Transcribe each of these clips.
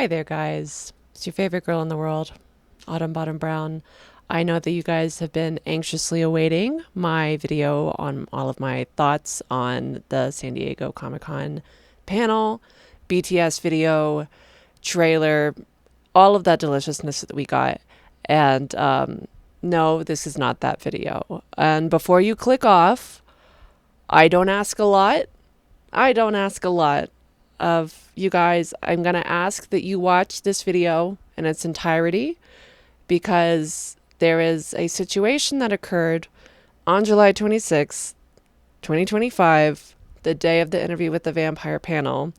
Hi there, guys. It's your favorite girl in the world, Autumn Bottom Brown. I know that you guys have been anxiously awaiting my video on all of my thoughts on the San Diego Comic-Con panel, BTS video, trailer, all of that deliciousness that we got. And no, this is not that video. And before you click off, I don't ask a lot. Of you guys. I'm going to ask that you watch this video in its entirety because there is a situation that occurred on July 26th, 2025, the day of the interview with the vampire panel,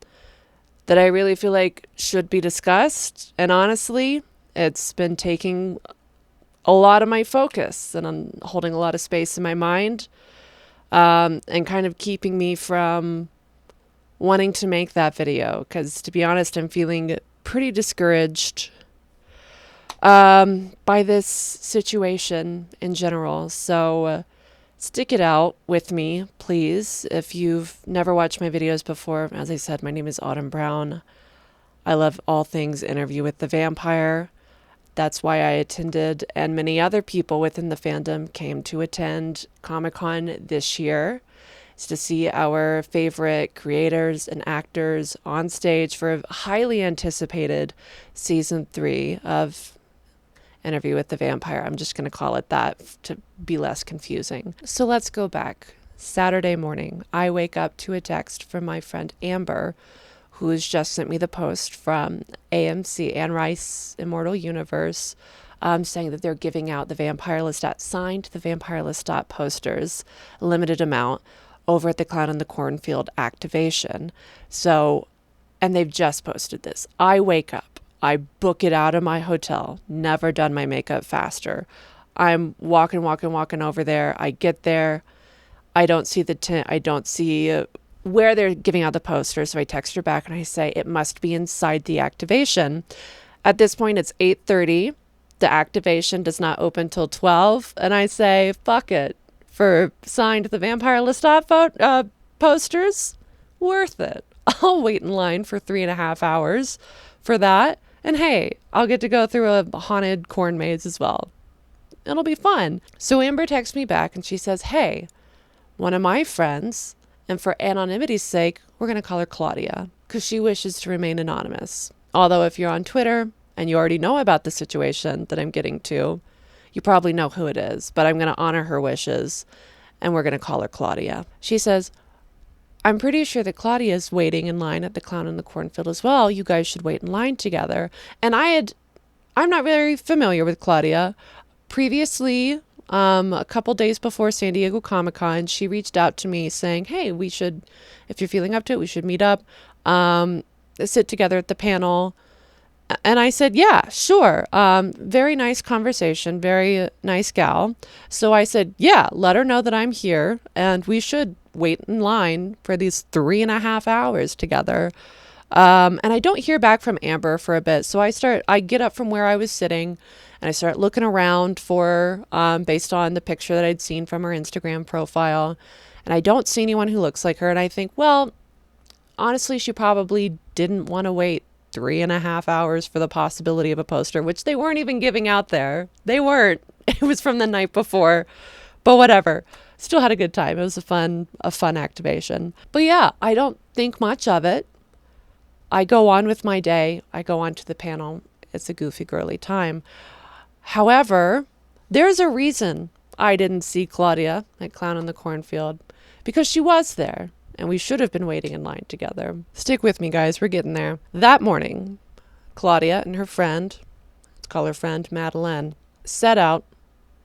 that I really feel like should be discussed. And honestly, it's been taking a lot of my focus and I'm holding a lot of space in my mind, and kind of keeping me from wanting to make that video because, to be honest, I'm feeling pretty discouraged by this situation in general. So stick it out with me, please. If you've never watched my videos before, as I said, my name is Autumn Brown. I love all things Interview with the Vampire. That's why I attended, and many other people within the fandom came to attend Comic-Con this year, is to see our favorite creators and actors on stage for a highly anticipated season 3 of Interview with the Vampire. I'm just going to call it that to be less confusing. So let's go back. Saturday morning, I wake up to a text from my friend Amber, who has just sent me the post from AMC, Anne Rice Immortal Universe, saying that they're giving out the Vampire Lestat signed, the Vampire Lestat posters, a limited amount, over at the Clown in the Cornfield activation. So, and they've just posted this. I wake up, I book it out of my hotel, never done my makeup faster. I'm walking over there. I get there. I don't see the tent. I don't see where they're giving out the posters. So I text her back and I say, it must be inside the activation. At this point, it's 8:30. The activation does not open till 12. And I say, fuck it. For signed the Vampire Lestat posters, worth it. I'll wait in line for 3.5 hours for that. And hey, I'll get to go through a haunted corn maze as well. It'll be fun. So Amber texts me back and she says, hey, one of my friends, and for anonymity's sake, we're going to call her Claudia because she wishes to remain anonymous. Although if you're on Twitter and you already know about the situation that I'm getting to, you probably know who it is, but I'm going to honor her wishes, and we're going to call her Claudia. She says, I'm pretty sure that Claudia is waiting in line at the Clown in the Cornfield as well. You guys should wait in line together. And I'm not very familiar with Claudia. Previously, a couple days before San Diego Comic-Con, she reached out to me saying, hey, we should, if you're feeling up to it, we should meet up, sit together at the panel. And I said, yeah, sure. Very nice conversation. Very nice gal. So I said, yeah, let her know that I'm here and we should wait in line for these 3.5 hours together. And I don't hear back from Amber for a bit. So I get up from where I was sitting and I start looking around for, based on the picture that I'd seen from her Instagram profile. And I don't see anyone who looks like her. And I think, well, honestly, she probably didn't want to wait 3.5 hours for the possibility of a poster, which they weren't even giving out there. They weren't. It was from the night before, but whatever. Still had a good time. It was a fun activation. But yeah, I don't think much of it. I go on with my day. I go on to the panel. It's a goofy, girly time. However, there's a reason I didn't see Claudia at Clown in the Cornfield, because she was there. And we should have been waiting in line together. Stick with me, guys. We're getting there. That morning, Claudia and her friend, let's call her friend Madeleine, set out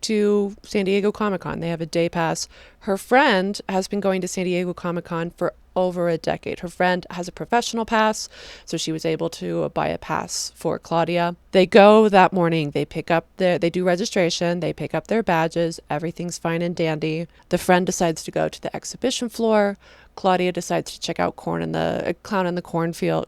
to San Diego Comic-Con. They have a day pass. Her friend has been going to San Diego Comic-Con for over a decade. Her friend has a professional pass, so she was able to buy a pass for Claudia. They go that morning. They do registration. They pick up their badges. Everything's fine and dandy. The friend decides to go to the exhibition floor. Claudia decides to check out Clown in the Cornfield.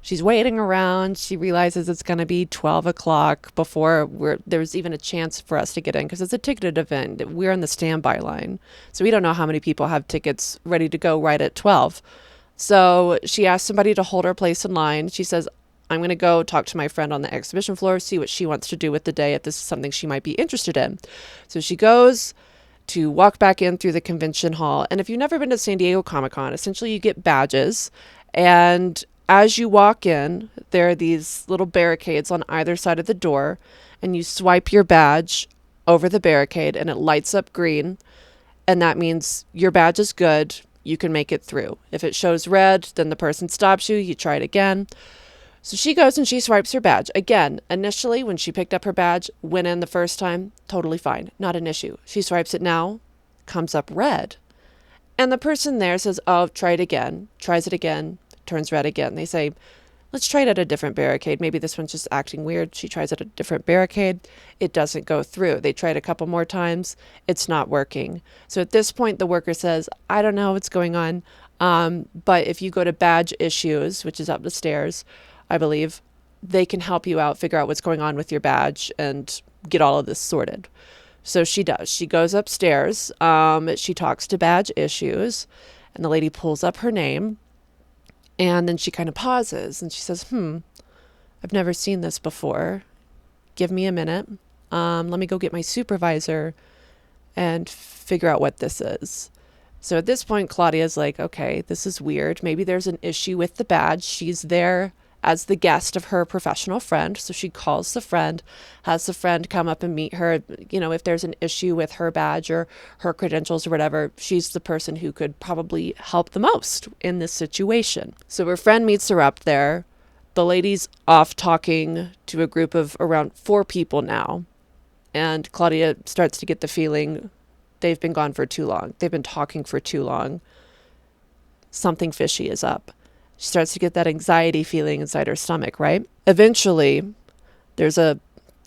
She's waiting around. She realizes it's going to be 12 o'clock before there's even a chance for us to get in because it's a ticketed event. We're in the standby line. So we don't know how many people have tickets ready to go right at 12. So she asks somebody to hold her place in line. She says, I'm going to go talk to my friend on the exhibition floor, see what she wants to do with the day, if this is something she might be interested in. So she goes to walk back in through the convention hall. And if you've never been to San Diego Comic-Con, essentially you get badges. And as you walk in, there are these little barricades on either side of the door. And you swipe your badge over the barricade and it lights up green. And that means your badge is good. You can make it through. If it shows red, then the person stops you. You try it again. So she goes and she swipes her badge. Again, initially when she picked up her badge, went in the first time, totally fine. Not an issue. She swipes it now, comes up red. And the person there says, oh, try it again. Tries it again, turns red again. They say, let's try it at a different barricade. Maybe this one's just acting weird. She tries it at a different barricade. It doesn't go through. They try it a couple more times. It's not working. So at this point, the worker says, I don't know what's going on. But if you go to badge issues, which is up the stairs, I believe, they can help you out, figure out what's going on with your badge and get all of this sorted. So she does. She goes upstairs. She talks to badge issues and the lady pulls up her name and then she kind of pauses and she says, I've never seen this before. Give me a minute. Let me go get my supervisor and figure out what this is. So at this point, Claudia's like, okay, this is weird. Maybe there's an issue with the badge. She's there as the guest of her professional friend. So she calls the friend, has the friend come up and meet her. You know, if there's an issue with her badge or her credentials or whatever, she's the person who could probably help the most in this situation. So her friend meets her up there. The lady's off talking to a group of around 4 people now. And Claudia starts to get the feeling they've been gone for too long. They've been talking for too long. Something fishy is up. She starts to get that anxiety feeling inside her stomach, right? Eventually, there's a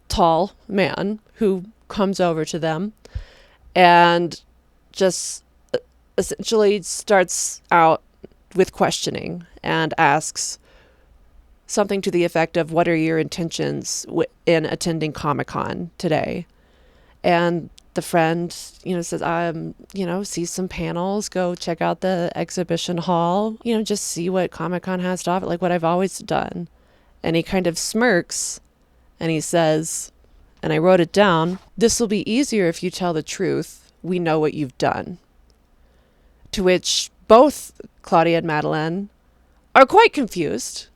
tall man who comes over to them and just essentially starts out with questioning and asks something to the effect of, what are your intentions in attending Comic-Con today? And the friend, says, see some panels, go check out the exhibition hall, just see what Comic-Con has to offer, like what I've always done. And he kind of smirks and he says, and I wrote it down, this will be easier if you tell the truth. We know what you've done. To which both Claudia and Madeleine are quite confused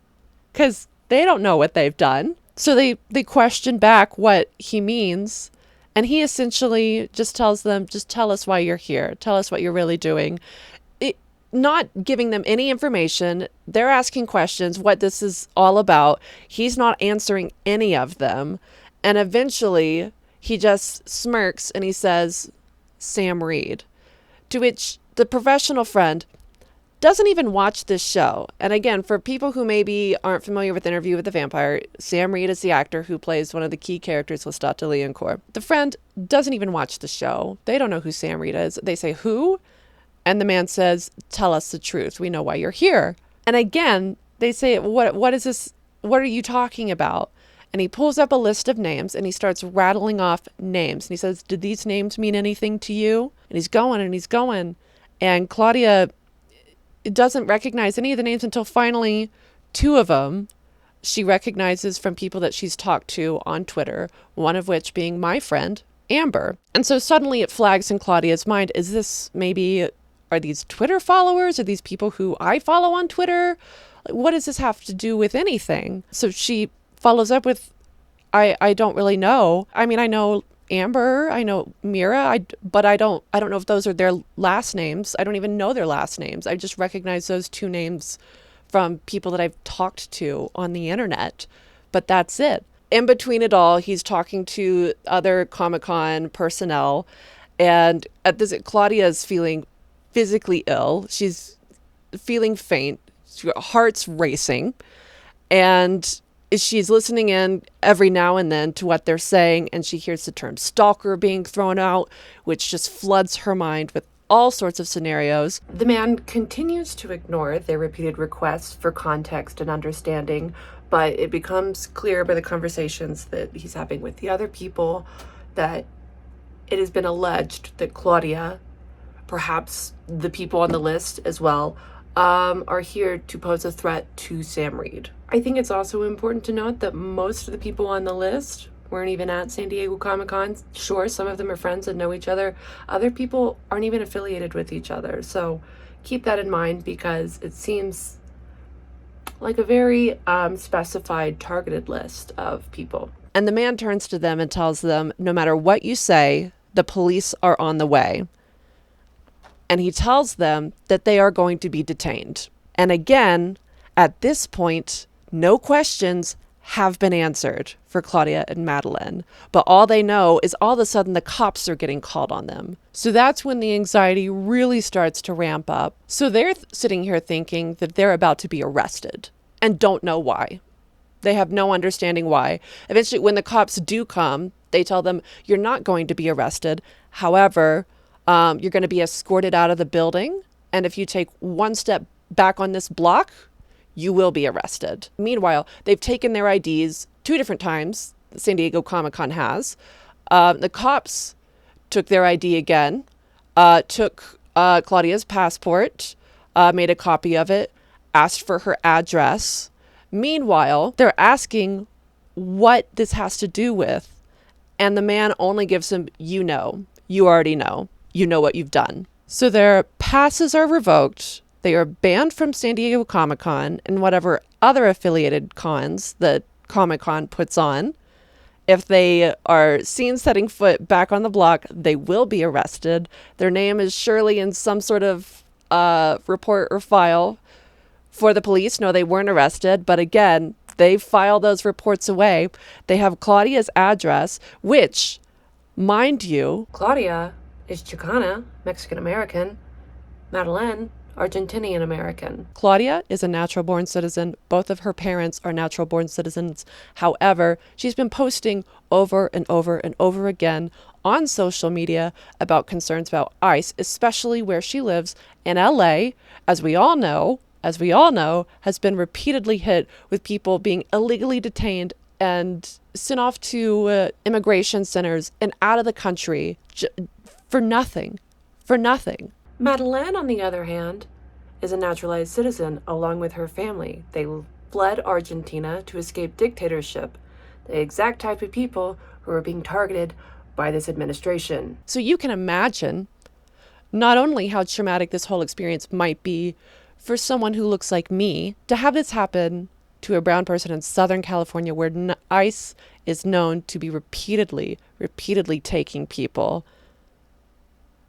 because they don't know what they've done. So they question back what he means. And he essentially just tells them, just tell us why you're here. Tell us what you're really doing. Not giving them any information. They're asking questions, what this is all about. He's not answering any of them. And eventually he just smirks and he says, Sam Reed. To which the professional friend doesn't even watch this show. And again, for people who maybe aren't familiar with Interview with the Vampire, Sam Reed is the actor who plays one of the key characters, Lestat de Liancourt. The friend doesn't even watch the show. They don't know who Sam Reed is. They say, who? And the man says, tell us the truth. We know why you're here. And again, they say, what is this? What are you talking about? And he pulls up a list of names and he starts rattling off names. And he says, did these names mean anything to you? And he's going and he's going. And Claudia doesn't recognize any of the names until finally 2 of them she recognizes from people that she's talked to on Twitter, one of which being my friend, Amber. And so suddenly it flags in Claudia's mind, is this maybe, are these Twitter followers? Are these people who I follow on Twitter? What does this have to do with anything? So she follows up with, I don't really know. I mean, I know Amber, I know Mira, but I don't know if those are their last names. I don't even know their last names. I just recognize those 2 names from people that I've talked to on the internet, but that's it. In between it all, he's talking to other Comic-Con personnel, and at this, Claudia's feeling physically ill. She's feeling faint. Her heart's racing, and she's listening in every now and then to what they're saying, and she hears the term stalker being thrown out, which just floods her mind with all sorts of scenarios. The man continues to ignore their repeated requests for context and understanding, but it becomes clear by the conversations that he's having with the other people that it has been alleged that Claudia, perhaps the people on the list as well, are here to pose a threat to Sam Reed. I think it's also important to note that most of the people on the list weren't even at San Diego Comic-Con. Sure, some of them are friends and know each other. Other people aren't even affiliated with each other. So keep that in mind, because it seems like a very specified, targeted list of people. And the man turns to them and tells them, no matter what you say, the police are on the way. And he tells them that they are going to be detained. And again, at this point, no questions have been answered for Claudia and Madeline. But all they know is all of a sudden the cops are getting called on them. So that's when the anxiety really starts to ramp up. So they're sitting here thinking that they're about to be arrested and don't know why. They have no understanding why. Eventually, when the cops do come, they tell them, you're not going to be arrested. However, you're going to be escorted out of the building. And if you take one step back on this block, you will be arrested. Meanwhile, they've taken their IDs 2 different times. San Diego Comic-Con has. The cops took their ID again, took Claudia's passport, made a copy of it, asked for her address. Meanwhile, they're asking what this has to do with. And the man only gives him, you already know. You know what you've done. So their passes are revoked. They are banned from San Diego Comic-Con and whatever other affiliated cons that Comic-Con puts on. If they are seen setting foot back on the block, they will be arrested. Their name is surely in some sort of report or file for the police. No, they weren't arrested. But again, they file those reports away. They have Claudia's address, which, mind you, Claudia is Chicana, Mexican-American. Madeline, Argentinian-American. Claudia is a natural-born citizen. Both of her parents are natural-born citizens. However, she's been posting over and over and over again on social media about concerns about ICE, especially where she lives in LA, as we all know, has been repeatedly hit with people being illegally detained and sent off to immigration centers and out of the country for nothing. Madeline, on the other hand, is a naturalized citizen along with her family. They fled Argentina to escape dictatorship, the exact type of people who are being targeted by this administration. So you can imagine not only how traumatic this whole experience might be for someone who looks like me, to have this happen to a brown person in Southern California where ICE is known to be repeatedly taking people.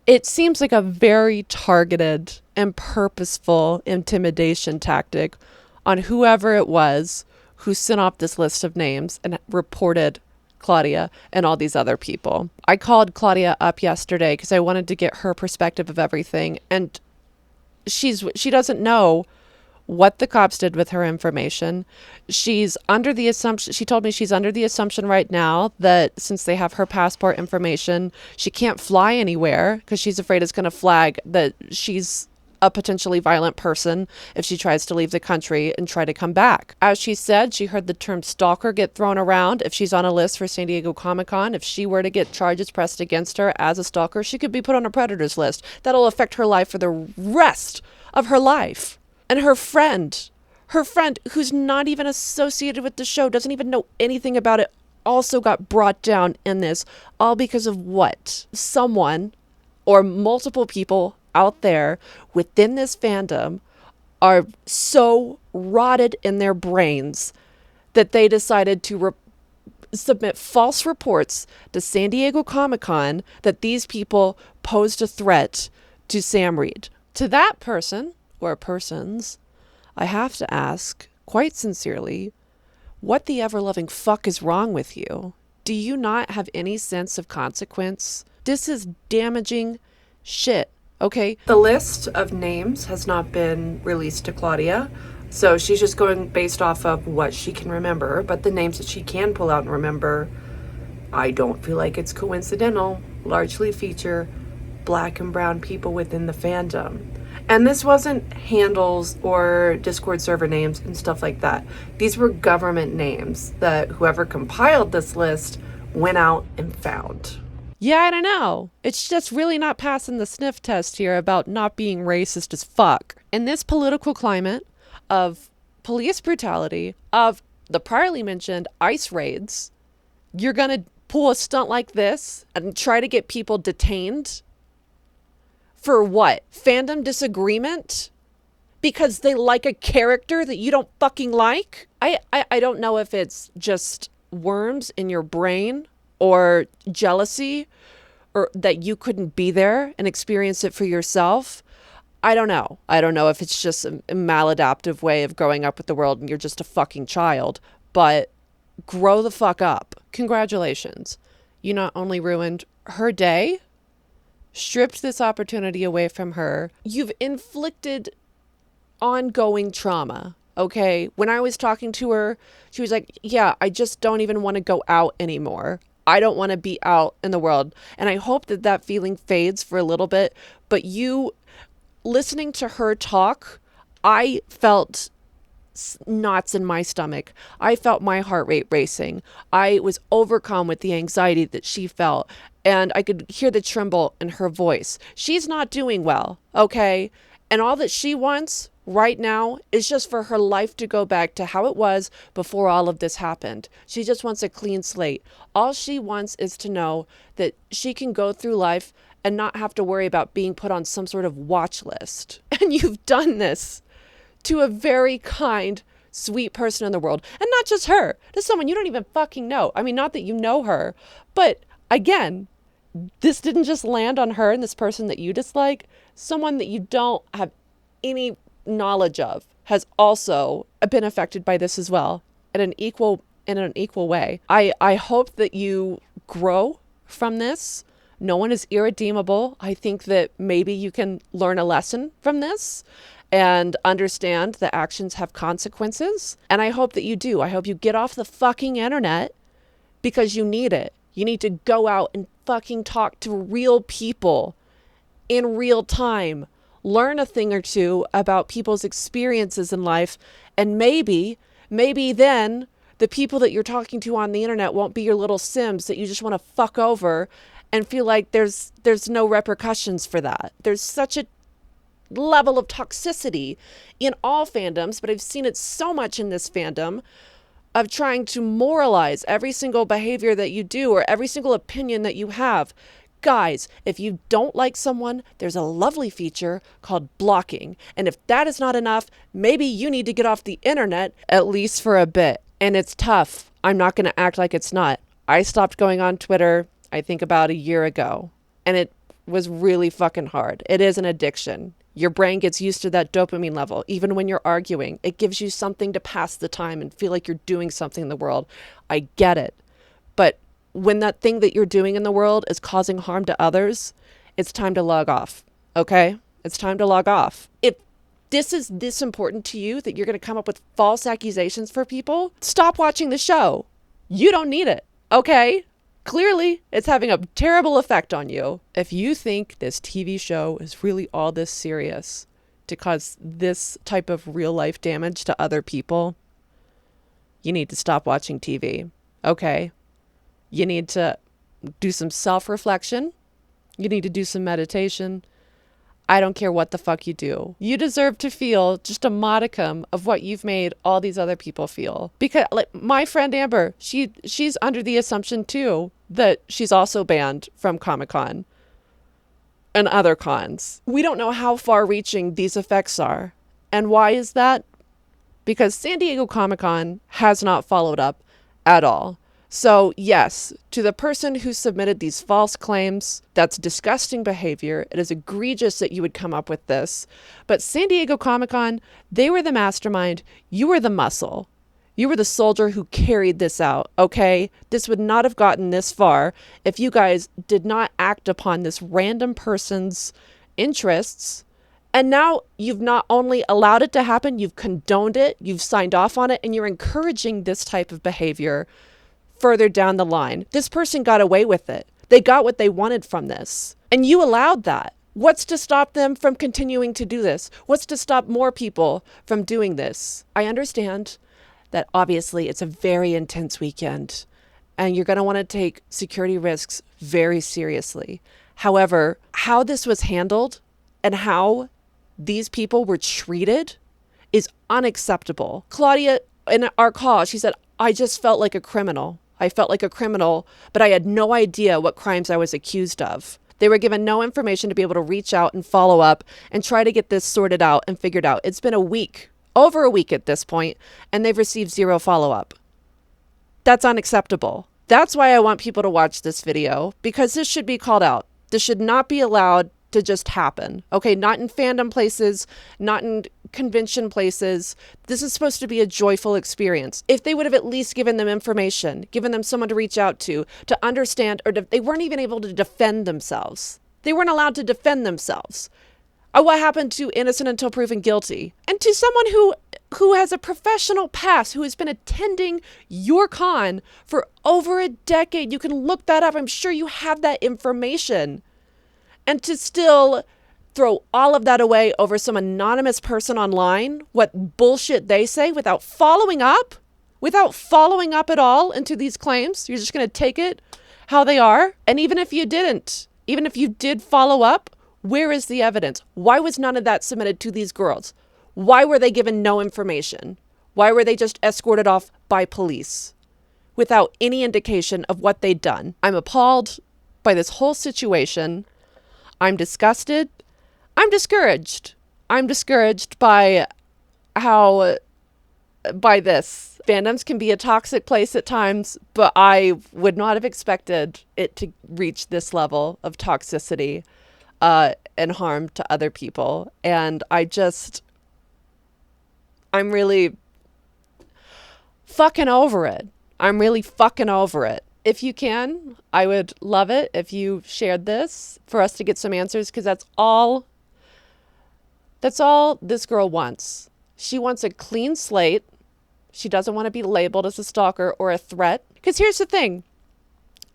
It seems like a very targeted and purposeful intimidation tactic on whoever it was who sent off this list of names and reported Claudia and all these other people. I called Claudia up yesterday because I wanted to get her perspective of everything, and she doesn't know what the cops did with her information. She's under the assumption, she told me she's under the assumption right now that since they have her passport information, she can't fly anywhere because she's afraid it's going to flag that she's a potentially violent person if she tries to leave the country and try to come back. As she said, she heard the term stalker get thrown around if she's on a list for San Diego Comic-Con. If she were to get charges pressed against her as a stalker, she could be put on a predators list. That'll affect her life for the rest of her life. And her friend, who's not even associated with the show, doesn't even know anything about it, also got brought down in this, all because of what? Someone or multiple people out there within this fandom are so rotted in their brains that they decided to submit false reports to San Diego Comic-Con that these people posed a threat to Sam Reed. To that person, or persons, I have to ask, quite sincerely, what the ever-loving fuck is wrong with you? Do you not have any sense of consequence? This is damaging shit, okay? The list of names has not been released to Claudia, so she's just going based off of what she can remember, but the names that she can pull out and remember, I don't feel like it's coincidental, largely feature Black and brown people within the fandom. And this wasn't handles or Discord server names and stuff like that. These were government names that whoever compiled this list went out and found. Yeah, I don't know. It's just really not passing the sniff test here about not being racist as fuck. In this political climate of police brutality, of the priorly mentioned ICE raids, you're going to pull a stunt like this and try to get people detained for what? Fandom disagreement? Because they like a character that you don't fucking like? I don't know if it's just worms in your brain or jealousy or that you couldn't be there and experience it for yourself. I don't know. I don't know if it's just a maladaptive way of growing up with the world and you're just a fucking child, but grow the fuck up. Congratulations. You not only ruined her day, stripped this opportunity away from her, you've inflicted ongoing trauma. Okay. When I was talking to her, she was like, yeah, I just don't even want to go out anymore. I don't want to be out in the world. And I hope that that feeling fades for a little bit. But you listening to her talk, I felt knots in my stomach. I felt my heart rate racing. I was overcome with the anxiety that she felt. And I could hear the tremble in her voice. She's not doing well. Okay. And all that she wants right now is just for her life to go back to how it was before all of this happened. She just wants a clean slate. All she wants is to know that she can go through life and not have to worry about being put on some sort of watch list. And you've done this to a very kind, sweet person in the world. And not just her, to someone you don't even fucking know. I mean, not that you know her, but again, this didn't just land on her and this person that you dislike. Someone that you don't have any knowledge of has also been affected by this as well in an equal way. I hope that you grow from this. No one is irredeemable. I think that maybe you can learn a lesson from this and understand that actions have consequences. And I hope that you do. I hope you get off the fucking internet because you need it. You need to go out and fucking talk to real people in real time. Learn a thing or two about people's experiences in life. And maybe then the people that you're talking to on the internet won't be your little Sims that you just want to fuck over and feel like there's no repercussions for that. There's such a level of toxicity in all fandoms, but I've seen it so much in this fandom of trying to moralize every single behavior that you do or every single opinion that you have. Guys, if you don't like someone, there's a lovely feature called blocking. And if that is not enough, maybe you need to get off the internet, at least for a bit. And it's tough. I'm not going to act like it's not. I stopped going on Twitter, I think about a year ago. And it was really fucking hard. It is an addiction. Your brain gets used to that dopamine level. Even when you're arguing, it gives you something to pass the time and feel like you're doing something in the world. I get it. But when that thing that you're doing in the world is causing harm to others, it's time to log off. Okay? It's time to log off. If this is this important to you that you're going to come up with false accusations for people, stop watching the show. You don't need it. Okay? Clearly, it's having a terrible effect on you. If you think this TV show is really all this serious to cause this type of real life damage to other people, you need to stop watching TV. Okay? You need to do some self-reflection. You need to do some meditation. I don't care what the fuck you do. You deserve to feel just a modicum of what you've made all these other people feel. Because like my friend Amber, she's under the assumption too that she's also banned from Comic-Con and other cons. We don't know how far-reaching these effects are. And why is that? Because San Diego Comic-Con has not followed up at all. So yes, to the person who submitted these false claims, that's disgusting behavior. It is egregious that you would come up with this. But San Diego Comic-Con, they were the mastermind. You were the muscle. You were the soldier who carried this out, okay? This would not have gotten this far if you guys did not act upon this random person's interests. And now you've not only allowed it to happen, you've condoned it, you've signed off on it, and you're encouraging this type of behavior further down the line. This person got away with it. They got what they wanted from this. And you allowed that. What's to stop them from continuing to do this? What's to stop more people from doing this? I understand that obviously it's a very intense weekend and you're going to want to take security risks very seriously. However, how this was handled and how these people were treated is unacceptable. Claudia, in our call, she said, I just felt like a criminal. I felt like a criminal, but I had no idea what crimes I was accused of. They were given no information to be able to reach out and follow up and try to get this sorted out and figured out. It's been a week, over a week at this point, and they've received zero follow-up. That's unacceptable. That's why I want people to watch this video, because this should be called out. This should not be allowed to just happen. Okay, not in fandom places, not in convention places. This is supposed to be a joyful experience. If they would have at least given them information, given them someone to reach out to understand, or they weren't even able to defend themselves. They weren't allowed to defend themselves. What happened to innocent until proven guilty? And to someone who has a professional past, who has been attending your con for over a decade. You can look that up. I'm sure you have that information. And to still throw all of that away over some anonymous person online, what bullshit they say, without following up at all into these claims. You're just going to take it how they are. And even if you did follow up, where is the evidence? Why was none of that submitted to these girls? Why were they given no information? Why were they just escorted off by police without any indication of what they'd done? I'm appalled by this whole situation. I'm disgusted. I'm discouraged. I'm discouraged by this. Fandoms can be a toxic place at times, but I would not have expected it to reach this level of toxicity and harm to other people. And I'm really fucking over it. I'm really fucking over it. If you can, I would love it if you shared this for us to get some answers, because that's all this girl wants. She wants a clean slate. She doesn't want to be labeled as a stalker or a threat. Because here's the thing.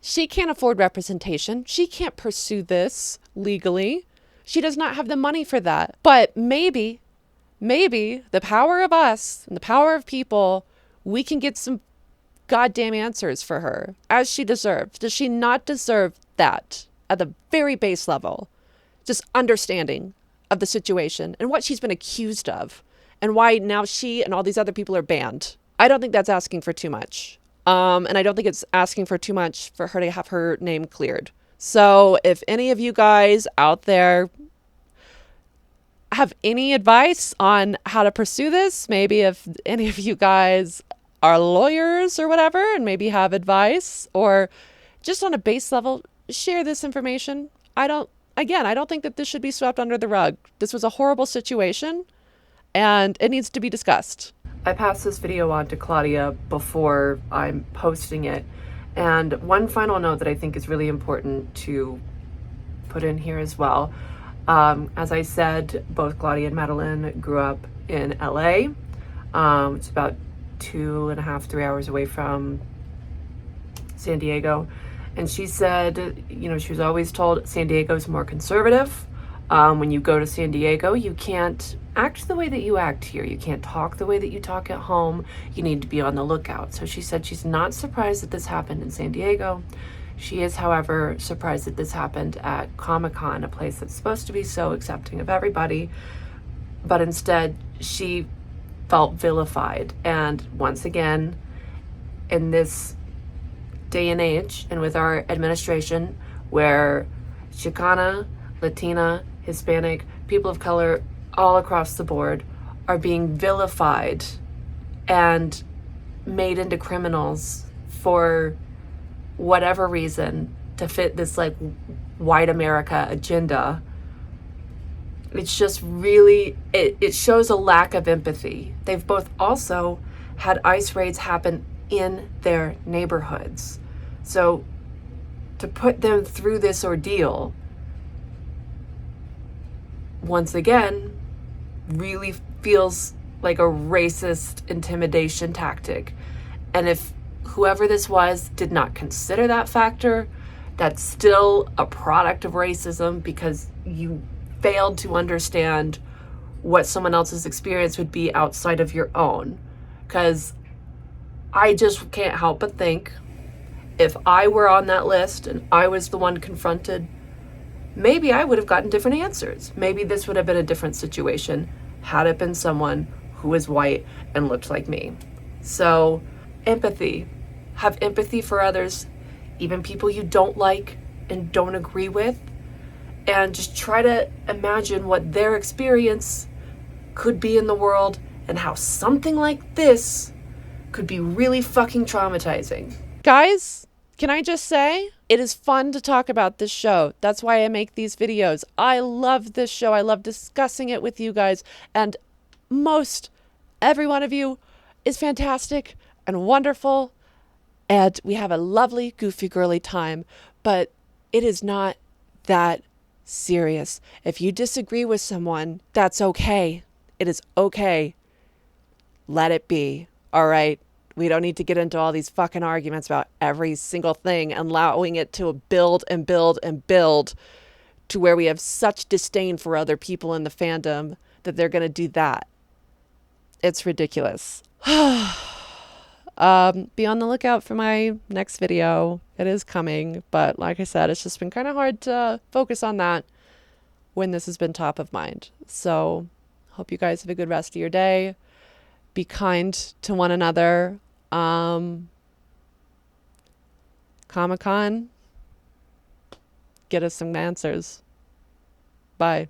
She can't afford representation. She can't pursue this legally. She does not have the money for that. But maybe the power of us and the power of people, we can get some goddamn answers for her, as she deserves. Does she not deserve that at the very base level? Just understanding of the situation and what she's been accused of and why now she and all these other people are banned. I don't think that's asking for too much. And I don't think it's asking for too much for her to have her name cleared. So if any of you guys out there have any advice on how to pursue this, maybe if any of you guys are lawyers or whatever and maybe have advice, or just on a base level, share this information. I don't think that this should be swept under the rug. This was a horrible situation and it needs to be discussed. I passed this video on to Claudia before I'm posting it. And one final note that I think is really important to put in here as well. As I said, both Claudia and Madeline grew up in LA. It's about 2.5, 3 hours away from San Diego. And she said, she was always told San Diego's more conservative. When you go to San Diego, you can't act the way that you act here. You can't talk the way that you talk at home. You need to be on the lookout. So she said she's not surprised that this happened in San Diego. She is, however, surprised that this happened at Comic-Con, a place that's supposed to be so accepting of everybody. But instead, she felt vilified. And once again, in this day and age, and with our administration, where Chicana, Latina, Hispanic, people of color, all across the board are being vilified and made into criminals for whatever reason to fit this white America agenda. It's just really, it shows a lack of empathy. They've both also had ICE raids happen in their neighborhoods. So to put them through this ordeal, once again, really feels like a racist intimidation tactic. And if whoever this was did not consider that factor, that's still a product of racism, because you failed to understand what someone else's experience would be outside of your own. Because I just can't help but think, if I were on that list and I was the one confronted maybe I would have gotten different answers. Maybe this would have been a different situation had it been someone who was white and looked like me. So, empathy. Have empathy for others, even people you don't like and don't agree with, and just try to imagine what their experience could be in the world and how something like this could be really fucking traumatizing. Guys, can I just say, it is fun to talk about this show. That's why I make these videos. I love this show. I love discussing it with you guys. And every one of you is fantastic and wonderful. And we have a lovely, goofy, girly time. But it is not that serious. If you disagree with someone, that's okay. It is okay. Let it be. All right? We don't need to get into all these fucking arguments about every single thing and allowing it to build and build and build to where we have such disdain for other people in the fandom that they're going to do that. It's ridiculous. Be on the lookout for my next video. It is coming, but like I said, it's just been kind of hard to focus on that when this has been top of mind. So, hope you guys have a good rest of your day. Be kind to one another. Comic-Con, get us some answers. Bye.